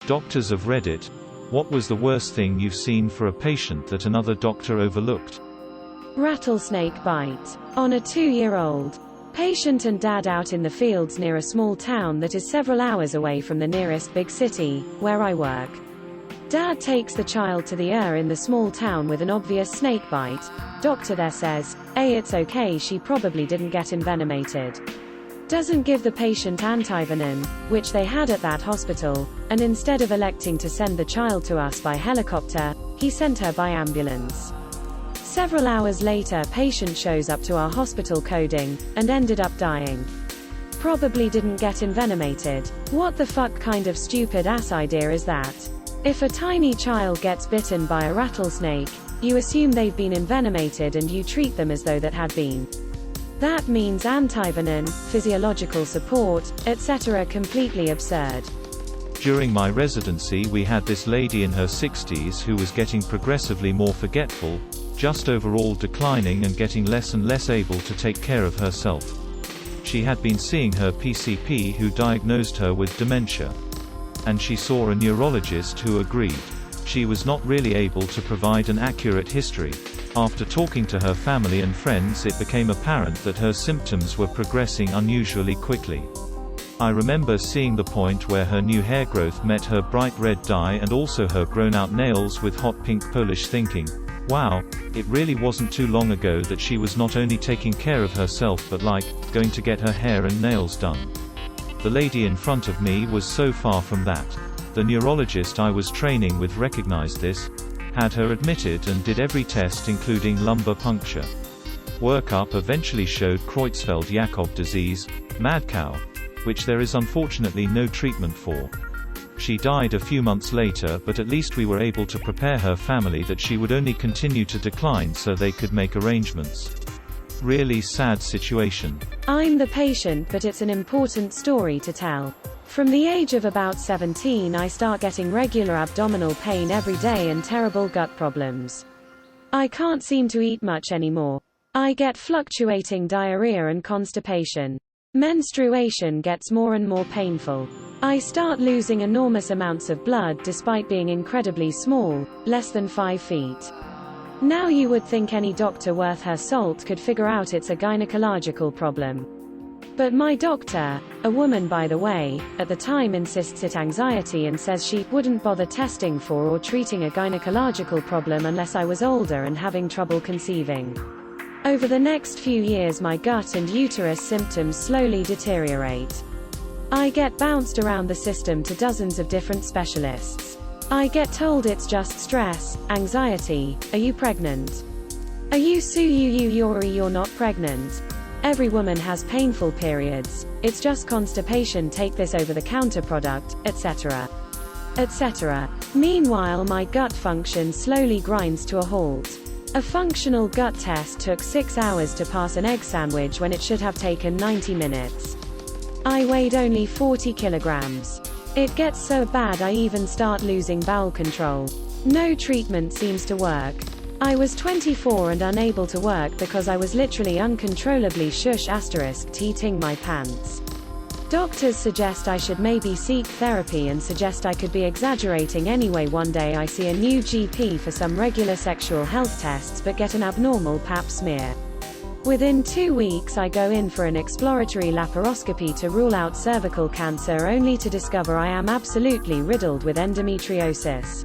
Doctors of Reddit, what was the worst thing you've seen for a patient that another doctor overlooked? Rattlesnake bite. On a 2-year-old. Patient and dad out in the fields near a small town that is several hours away from the nearest big city, where I work. Dad takes the child to the ER in the small town with an obvious snake bite. Doctor there says, it's okay, she probably didn't get envenomated. Doesn't give the patient antivenom, which they had at that hospital, and instead of electing to send the child to us by helicopter, he sent her by ambulance. Several hours later, patient shows up to our hospital coding, and ended up dying. Probably didn't get envenomated. What the fuck kind of stupid ass idea is that? If a tiny child gets bitten by a rattlesnake, you assume they've been envenomated and you treat them as though that had been. That means antivenom, physiological support, etc. Completely absurd. During my residency we had this lady in her 60s who was getting progressively more forgetful, just overall declining and getting less and less able to take care of herself. She had been seeing her PCP who diagnosed her with dementia. And she saw a neurologist who agreed. She was not really able to provide an accurate history. After talking to her family and friends, it became apparent that her symptoms were progressing unusually quickly. I remember seeing the point where her new hair growth met her bright red dye and also her grown-out nails with hot pink polish, thinking, wow, it really wasn't too long ago that she was not only taking care of herself but going to get her hair and nails done. The lady in front of me was so far from that. The neurologist I was training with recognized this, had her admitted and did every test including lumbar puncture. Workup eventually showed Creutzfeldt-Jakob disease, mad cow, which there is unfortunately no treatment for. She died a few months later, but at least we were able to prepare her family that she would only continue to decline so they could make arrangements. Really sad situation. I'm the patient, but it's an important story to tell. From the age of about 17 I start getting regular abdominal pain every day and terrible gut problems. I can't seem to eat much anymore. I get fluctuating diarrhea and constipation. Menstruation gets more and more painful. I start losing enormous amounts of blood despite being incredibly small, less than 5 feet. Now you would think any doctor worth her salt could figure out it's a gynecological problem. But my doctor, a woman by the way, at the time insists it's anxiety and says she wouldn't bother testing for or treating a gynecological problem unless I was older and having trouble conceiving. Over the next few years my gut and uterus symptoms slowly deteriorate. I get bounced around the system to dozens of different specialists. I get told it's just stress, anxiety, are you pregnant? Are you you're not pregnant? Every woman has painful periods, it's just constipation, take this over-the-counter product, etc. etc. Meanwhile my gut function slowly grinds to a halt. A functional gut test took 6 hours to pass an egg sandwich when it should have taken 90 minutes. I weighed only 40 kilograms. It gets so bad I even start losing bowel control. No treatment seems to work. I was 24 and unable to work because I was literally uncontrollably *teating my pants. Doctors suggest I should maybe seek therapy and suggest I could be exaggerating anyway. One day I see a new GP for some regular sexual health tests but get an abnormal pap smear. Within 2 weeks I go in for an exploratory laparoscopy to rule out cervical cancer only to discover I am absolutely riddled with endometriosis.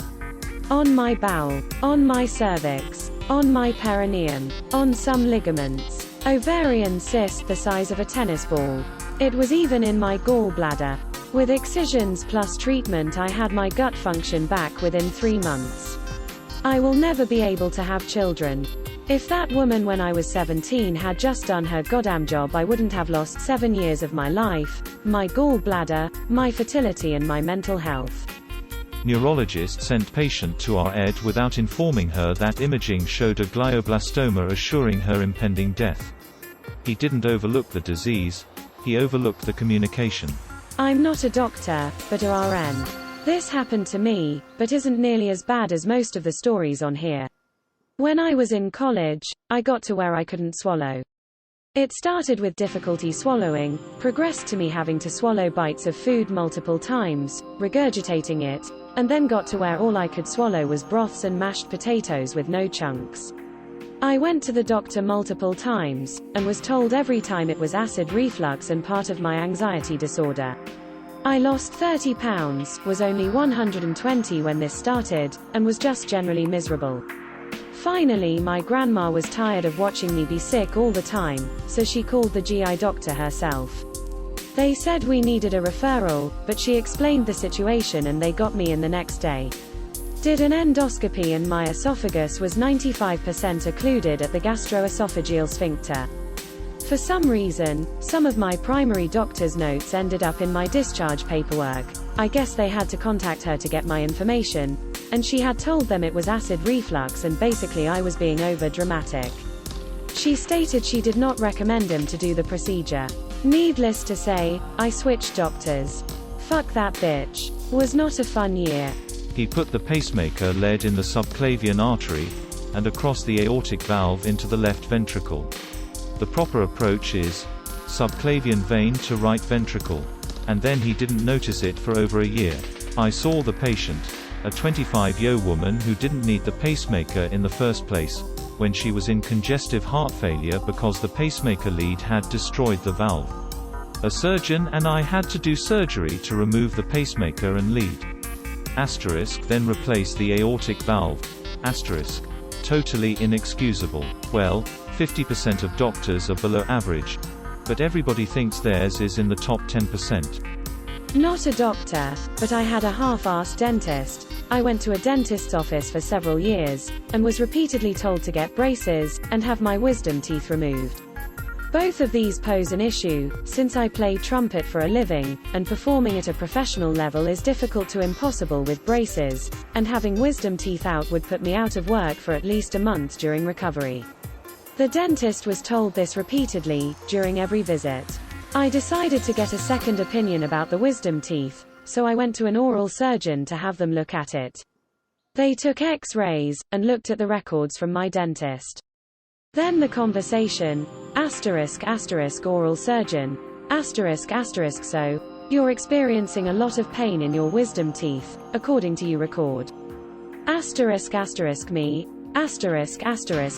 On my bowel, on my cervix, on my perineum, on some ligaments. Ovarian cyst the size of a tennis ball. It was even in my gallbladder. With excisions plus treatment I had my gut function back within 3 months. I will never be able to have children. If that woman when I was 17 had just done her goddamn job I wouldn't have lost 7 years of my life, my gallbladder, my fertility and my mental health. Neurologist sent patient to our ED without informing her that imaging showed a glioblastoma assuring her impending death. He didn't overlook the disease, he overlooked the communication. I'm not a doctor, but a RN. This happened to me, but isn't nearly as bad as most of the stories on here. When I was in college, I got to where I couldn't swallow. It started with difficulty swallowing, progressed to me having to swallow bites of food multiple times, regurgitating it, and then got to where all I could swallow was broths and mashed potatoes with no chunks. I went to the doctor multiple times, and was told every time it was acid reflux and part of my anxiety disorder. I lost 30 pounds, was only 120 when this started, and was just generally miserable. Finally, my grandma was tired of watching me be sick all the time, so she called the GI doctor herself. They said we needed a referral, but she explained the situation and they got me in the next day. Did an endoscopy and my esophagus was 95% occluded at the gastroesophageal sphincter. For some reason, some of my primary doctor's notes ended up in my discharge paperwork. I guess they had to contact her to get my information, and she had told them it was acid reflux and basically I was being over dramatic. She stated she did not recommend him to do the procedure. Needless to say, I switched doctors. Fuck that bitch. Was not a fun year. He put the pacemaker lead in the subclavian artery, and across the aortic valve into the left ventricle. The proper approach is subclavian vein to right ventricle. And then he didn't notice it for over a year. I saw the patient, a 25-year-old woman who didn't need the pacemaker in the first place, when she was in congestive heart failure because the pacemaker lead had destroyed the valve. A surgeon and I had to do surgery to remove the pacemaker and lead. Then replace the aortic valve. Totally inexcusable. Well, 50% of doctors are below average. But everybody thinks theirs is in the top 10%. Not a doctor, but I had a half-assed dentist. I went to a dentist's office for several years, and was repeatedly told to get braces, and have my wisdom teeth removed. Both of these pose an issue, since I play trumpet for a living, and performing at a professional level is difficult to impossible with braces, and having wisdom teeth out would put me out of work for at least a month during recovery. The dentist was told this repeatedly, during every visit. I decided to get a second opinion about the wisdom teeth, so I went to an oral surgeon to have them look at it. They took X-rays, and looked at the records from my dentist. Then the conversation, oral surgeon, so, you're experiencing a lot of pain in your wisdom teeth, according to you record. Me,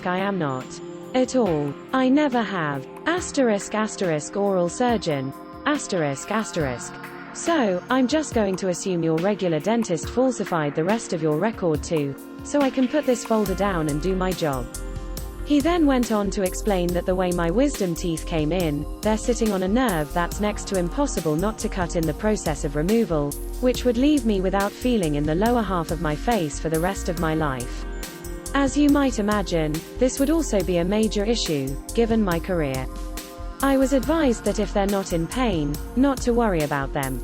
I am not. At all. I never have. Oral surgeon, So, I'm just going to assume your regular dentist falsified the rest of your record too, so I can put this folder down and do my job. He then went on to explain that the way my wisdom teeth came in, they're sitting on a nerve that's next to impossible not to cut in the process of removal, which would leave me without feeling in the lower half of my face for the rest of my life. As you might imagine, this would also be a major issue, given my career. I was advised that if they're not in pain, not to worry about them.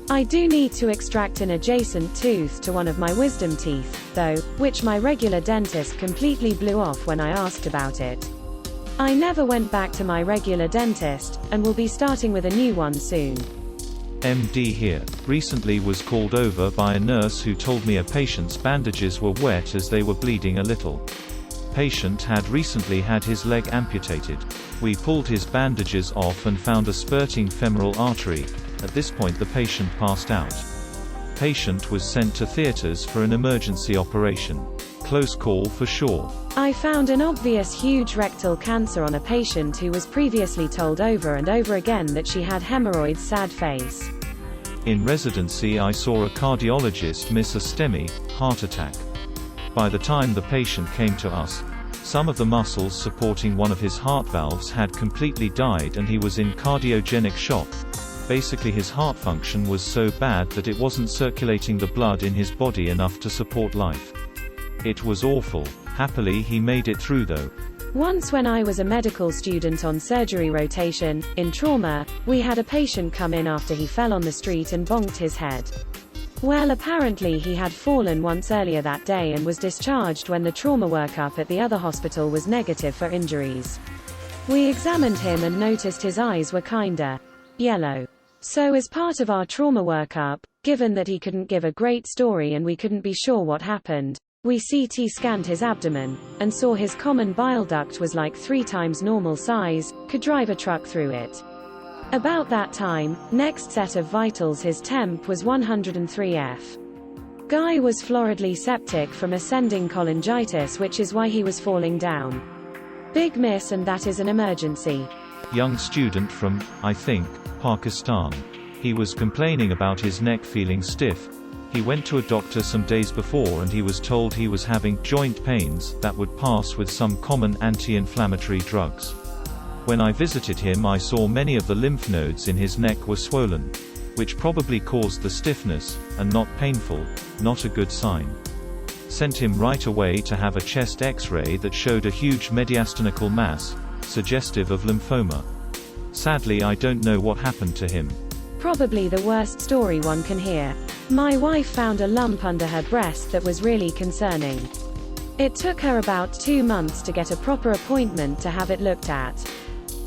I do need to extract an adjacent tooth to one of my wisdom teeth, though, which my regular dentist completely blew off when I asked about it. I never went back to my regular dentist, and will be starting with a new one soon. MD here. Recently was called over by a nurse who told me a patient's bandages were wet as they were bleeding a little. Patient had recently had his leg amputated. We pulled his bandages off and found a spurting femoral artery. At this point the patient passed out. Patient was sent to theaters for an emergency operation. Close call for sure. I found an obvious huge rectal cancer on a patient who was previously told over and over again that she had hemorrhoids. Sad face. In residency I saw a cardiologist miss a STEMI, heart attack. By the time the patient came to us, some of the muscles supporting one of his heart valves had completely died and he was in cardiogenic shock. Basically his heart function was so bad that it wasn't circulating the blood in his body enough to support life. It was awful. Happily he made it through though. Once when I was a medical student on surgery rotation, in trauma, we had a patient come in after he fell on the street and bonked his head. Well, apparently he had fallen once earlier that day and was discharged when the trauma workup at the other hospital was negative for injuries. We examined him and noticed his eyes were kinda yellow. So as part of our trauma workup, given that he couldn't give a great story and we couldn't be sure what happened, We CT scanned his abdomen, and saw his common bile duct was like 3 times normal size, could drive a truck through it. About that time, next set of vitals his temp was 103 F. Guy was floridly septic from ascending cholangitis, which is why he was falling down. Big miss, and that is an emergency. Young student from, I think, Pakistan. He was complaining about his neck feeling stiff. He went to a doctor some days before and he was told he was having joint pains that would pass with some common anti-inflammatory drugs. When I visited him, I saw many of the lymph nodes in his neck were swollen, which probably caused the stiffness, and not painful, not a good sign. Sent him right away to have a chest X-ray that showed a huge mediastinical mass, suggestive of lymphoma. Sadly, I don't know what happened to him. Probably the worst story one can hear. My wife found a lump under her breast that was really concerning. It took her about 2 months to get a proper appointment to have it looked at.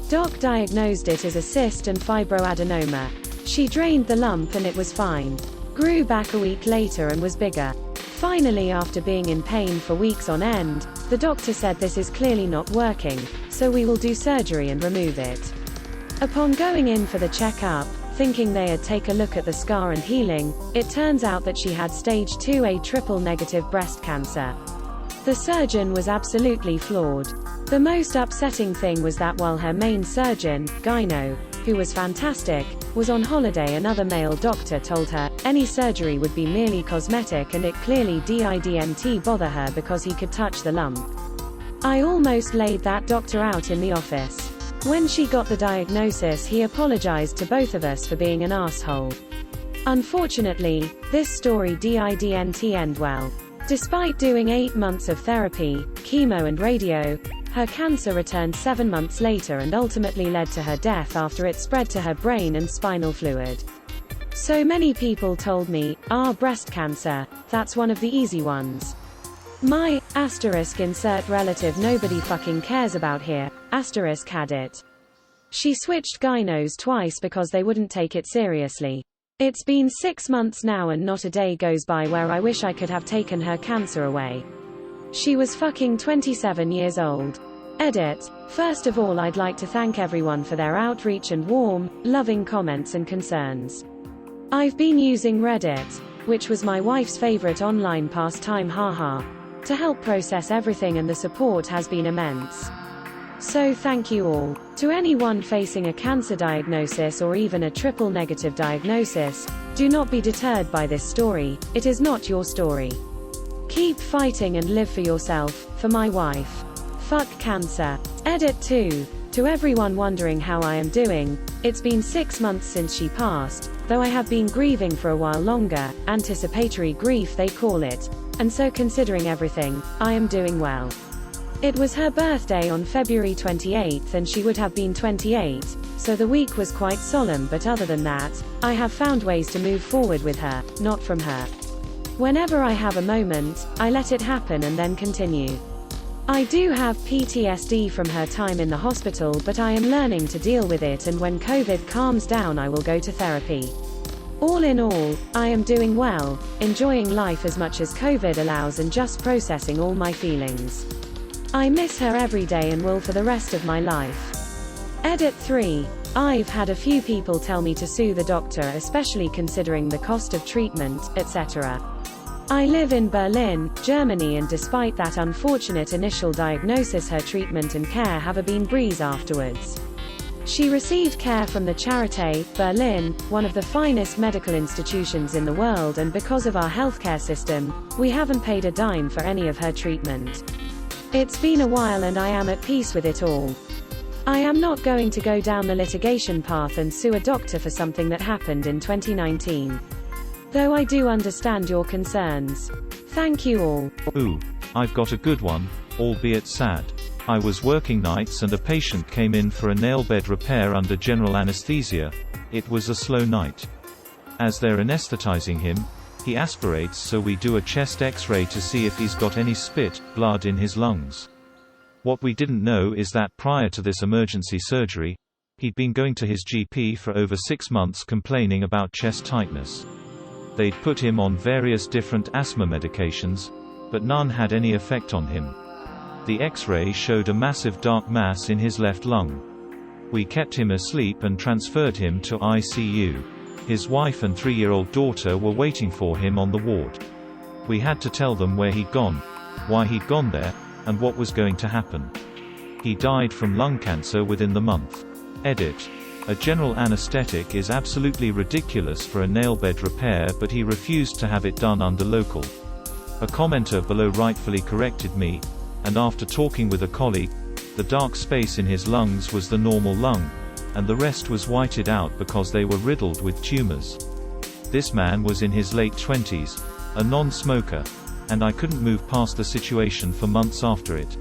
Doc diagnosed it as a cyst and fibroadenoma. She drained the lump and it was fine. Grew back a week later and was bigger. Finally, after being in pain for weeks on end, the doctor said this is clearly not working, so we will do surgery and remove it. Upon going in for the checkup, thinking they'd take a look at the scar and healing, it turns out that she had stage 2A triple-negative breast cancer. The surgeon was absolutely flawed. The most upsetting thing was that while her main surgeon, gyno, who was fantastic, was on holiday, another male doctor told her, any surgery would be merely cosmetic and it clearly didn't bother her because he could touch the lump. I almost laid that doctor out in the office. When she got the diagnosis, he apologized to both of us for being an asshole. Unfortunately, this story didn't end well. Despite doing 8 months of therapy, chemo and radio, her cancer returned 7 months later and ultimately led to her death after it spread to her brain and spinal fluid. So many people told me, breast cancer, that's one of the easy ones. My, insert relative nobody fucking cares about here, had it. She switched gynos twice because they wouldn't take it seriously. It's been 6 months now and not a day goes by where I wish I could have taken her cancer away. She was fucking 27 years old. Edit. First of all, I'd like to thank everyone for their outreach and warm, loving comments and concerns. I've been using Reddit, which was my wife's favorite online pastime, haha, to help process everything, and the support has been immense. So thank you all. To anyone facing a cancer diagnosis or even a triple negative diagnosis, do not be deterred by this story, it is not your story. Keep fighting and live for yourself, for my wife. Fuck cancer. Edit 2. To everyone wondering how I am doing, it's been 6 months since she passed, though I have been grieving for a while longer, anticipatory grief they call it, and so considering everything, I am doing well. It was her birthday on February 28th and she would have been 28, so the week was quite solemn, but other than that, I have found ways to move forward with her, not from her. Whenever I have a moment, I let it happen and then continue. I do have PTSD from her time in the hospital, but I am learning to deal with it, and when COVID calms down I will go to therapy. All in all, I am doing well, enjoying life as much as COVID allows and just processing all my feelings. I miss her every day and will for the rest of my life. Edit 3. I've had a few people tell me to sue the doctor, especially considering the cost of treatment, etc. I live in Berlin, Germany, and despite that unfortunate initial diagnosis, her treatment and care have been a breeze afterwards. She received care from the Charité, Berlin, one of the finest medical institutions in the world, and because of our healthcare system, we haven't paid a dime for any of her treatment. It's been a while and I am at peace with it all. I am not going to go down the litigation path and sue a doctor for something that happened in 2019. Though I do understand your concerns. Thank you all. Ooh, I've got a good one, albeit sad. I was working nights and a patient came in for a nail bed repair under general anesthesia. It was a slow night. As they're anesthetizing him, he aspirates, so we do a chest X-ray to see if he's got any spit, blood in his lungs. What we didn't know is that prior to this emergency surgery, he'd been going to his GP for over 6 months complaining about chest tightness. They'd put him on various different asthma medications, but none had any effect on him. The X-ray showed a massive dark mass in his left lung. We kept him asleep and transferred him to ICU. His wife and 3-year-old daughter were waiting for him on the ward. We had to tell them where he'd gone, why he'd gone there, and what was going to happen. He died from lung cancer within the month. Edit. A general anesthetic is absolutely ridiculous for a nail bed repair, but he refused to have it done under local. A commenter below rightfully corrected me, and after talking with a colleague, the dark space in his lungs was the normal lung, and the rest was whited out because they were riddled with tumors. This man was in his late 20s, a non-smoker, and I couldn't move past the situation for months after it.